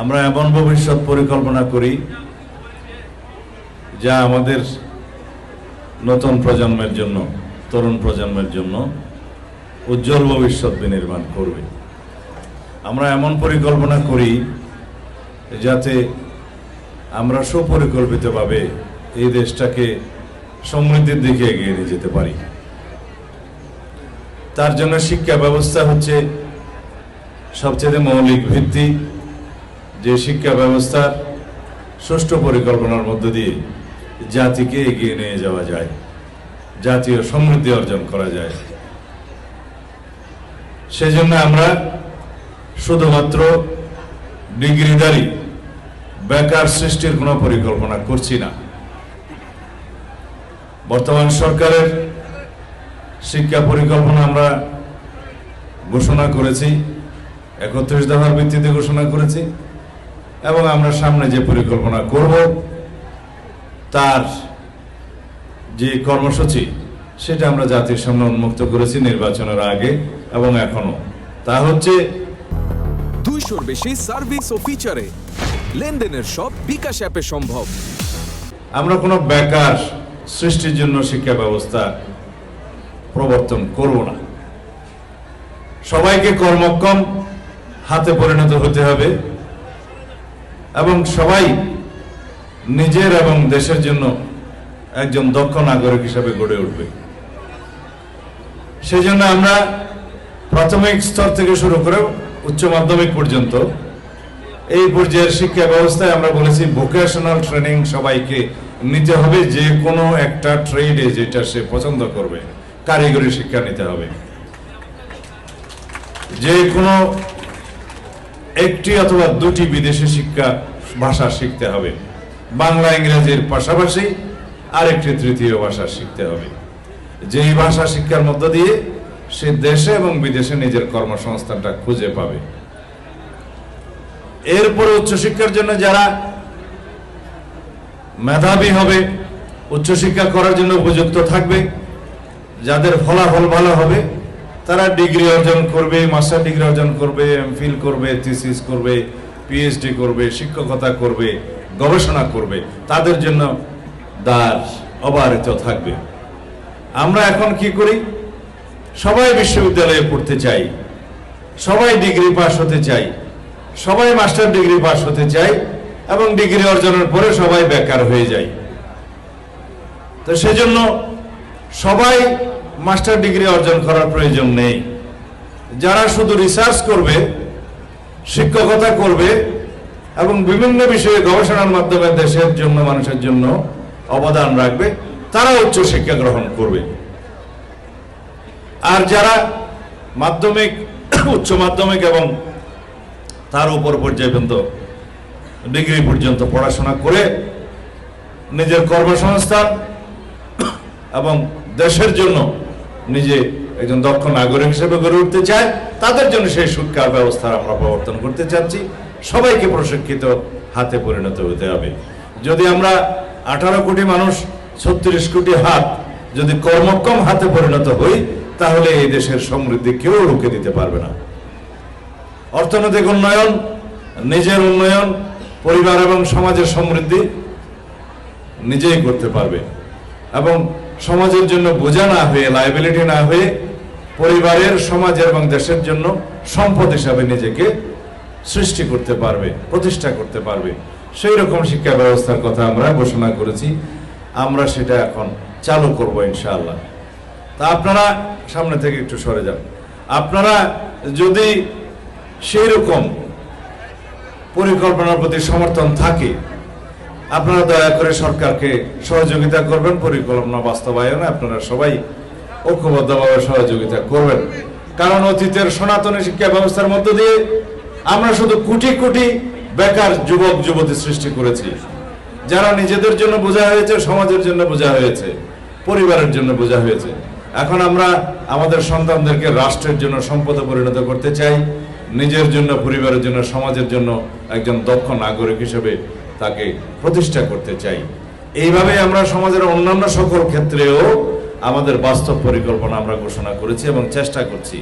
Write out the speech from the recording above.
আমরা এমন ভবিষ্যৎ পরিকল্পনা করি যা আমাদের নতুন প্রজন্মের জন্য, তরুণ প্রজন্মের জন্য উজ্জ্বল ভবিষ্যৎ বিনির্মাণ করবে। আমরা এমন পরিকল্পনা করি যাতে আমরা সুপরিকল্পিতভাবে এই দেশটাকে সমৃদ্ধির দিকে এগিয়ে নিয়ে যেতে পারি। তার জন্য শিক্ষা ব্যবস্থা হচ্ছে সবচেয়ে মৌলিক ভিত্তি, যে শিক্ষা ব্যবস্থার সুষ্ঠু পরিকল্পনার মধ্য দিয়ে জাতিকে এগিয়ে নিয়ে যাওয়া যায়, জাতীয় সমৃদ্ধি অর্জন করা যায়। সেজন্য আমরা শুধুমাত্র ডিগ্রিধারী বেকার সৃষ্টির কোনো পরিকল্পনা করছি না। বর্তমান সরকারের শিক্ষা পরিকল্পনা আমরা ঘোষণা করেছি, 31 দফার ভিত্তিতে ঘোষণা করেছি, এবং আমরা সামনে যে পরিকল্পনা করব তার যে কর্মসূচি সেটা আমরা জাতির সামনে উন্মুক্ত করেছি নির্বাচনের আগে এবং এখনো। তা হচ্ছে 200-র বেশি সার্ভিস ও ফিচারে লেনদেনের সব বিকাশ অ্যাপে সম্ভব। আমরা কোনো বেকার সৃষ্টির জন্য শিক্ষা ব্যবস্থা প্রবর্তন করব না। সবাইকে কর্মক্ষম হাতে পরিণত হতে হবে এবং সবাই নিজের এবং দেশের জন্য একজন দক্ষ নাগরিক হিসেবে গড়ে উঠবে। সেজন্য আমরা প্রাথমিক স্তর থেকে শুরু করে উচ্চ মাধ্যমিক পর্যন্ত এই পর্যায়ের শিক্ষা ব্যবস্থায় আমরা বলেছি ভোকেশনাল ট্রেনিং সবাইকে নিতে হবে। যে কোনো একটা ট্রেডে যেটা সে পছন্দ করবে, কারিগরি শিক্ষা নিতে হবে। যে কোনো একটি অথবা দুটি বিদেশি শিক্ষা ভাষা শিখতে হবে, বাংলা ইংরেজির পাশাপাশি আরেকটি তৃতীয় ভাষা শিখতে হবে। যেই ভাষা শিক্ষার মধ্য দিয়ে সে দেশে এবং বিদেশে নিজের কর্মসংস্থানটা খুঁজে পাবে। এরপরে উচ্চশিক্ষার জন্য যারা মেধাবী হবে, উচ্চশিক্ষা করার জন্য উপযুক্ত থাকবে, যাদের ফলাফল ভালো হবে, তারা ডিগ্রি অর্জন করবে, মাস্টার ডিগ্রি অর্জন করবে, এমফিল করবে, থিসিস করবে, পিএইচডি করবে, শিক্ষকতা করবে, গবেষণা করবে, তাদের জন্য দ্বার অবারিত থাকবে। আমরা এখন কি করি? সবাই বিশ্ববিদ্যালয়ে পড়তে চাই, সবাই ডিগ্রি পাস হতে চাই, সবাই মাস্টার ডিগ্রি পাস হতে চাই, এবং ডিগ্রি অর্জনের পরে সবাই বেকার হয়ে যায়। তো সেজন্য সবাই মাস্টার ডিগ্রি অর্জন করার প্রয়োজন নেই। যারা শুধু রিসার্চ করবে, শিক্ষকতা করবে এবং বিভিন্ন বিষয়ে গবেষণার মাধ্যমে দেশের জন্য, মানুষের জন্য অবদান রাখবে, তারা উচ্চ শিক্ষা গ্রহণ করবে। আর যারা মাধ্যমিক, উচ্চ মাধ্যমিক এবং তার উপর পর্যায় পর্যন্ত ডিগ্রি পর্যন্ত পড়াশোনা করে নিজের কর্মসংস্থান এবং দেশের জন্য নিজে একজন দক্ষ নাগরিক হিসেবে গড়ে উঠতে চায়, তাদের জন্য সেই শিক্ষা ব্যবস্থা আমরা প্রবর্তন করতে চাচ্ছি। সবাইকে প্রশিক্ষিত হাতে পরিণত হতে হবে। যদি আমরা 18 কোটি মানুষ, 36 কোটি হাত যদি কর্মক্ষম হাতে পরিণত হই, তাহলে এই দেশের সমৃদ্ধি কেউ রুখে দিতে পারবে না। অর্থনৈতিক উন্নয়ন, নিজের উন্নয়ন, পরিবার এবং সমাজের সমৃদ্ধি নিজেই করতে পারবে এবং সমাজের জন্য বোঝা না হয়ে, লায়াবিলিটি না হয়ে, পরিবারের, সমাজের এবং দেশের জন্য সম্পদ হিসাবে নিজেকে সৃষ্টি করতে পারবে, প্রতিষ্ঠা করতে পারবে। সেই রকম শিক্ষা ব্যবস্থার কথা আমরা ঘোষণা করেছি। আমরা সেটা এখন চালু করব ইনশাআল্লাহ। তা আপনারা সামনে থেকে একটু সরে যান। আপনারা যদি সেই রকম পরিকল্পনার প্রতি সমর্থন থাকে, আপনারা দয়া করে সরকারকে সহযোগিতা করবেন পরিকল্পনা বাস্তবায়নে। আপনারা সবাই ঐক্যবদ্ধভাবে সহযোগিতা করবেন। কারণ অতীতের সনাতনী শিক্ষা ব্যবস্থার মধ্য দিয়ে আমরা শুধু কোটি কোটি বেকার যুবক যুবতী সৃষ্টি করেছি, যারা নিজেদের জন্য বোঝা হয়েছে, সমাজের জন্য বোঝা হয়েছে, পরিবারের জন্য বোঝা হয়েছে। এখন আমরা আমাদের সন্তানদেরকে রাষ্ট্রের জন্য সম্পদে পরিণত করতে চাই, নিজের জন্য, পরিবারের জন্য, সমাজের জন্য একজন দক্ষ নাগরিক হিসেবে তাকে প্রতিষ্ঠা করতে চাই। এইভাবে আমরা সমাজের অন্যান্য সকল ক্ষেত্রেও আমাদের বাস্তব পরিকল্পনা আমরা ঘোষণা করেছি এবং চেষ্টা করছি।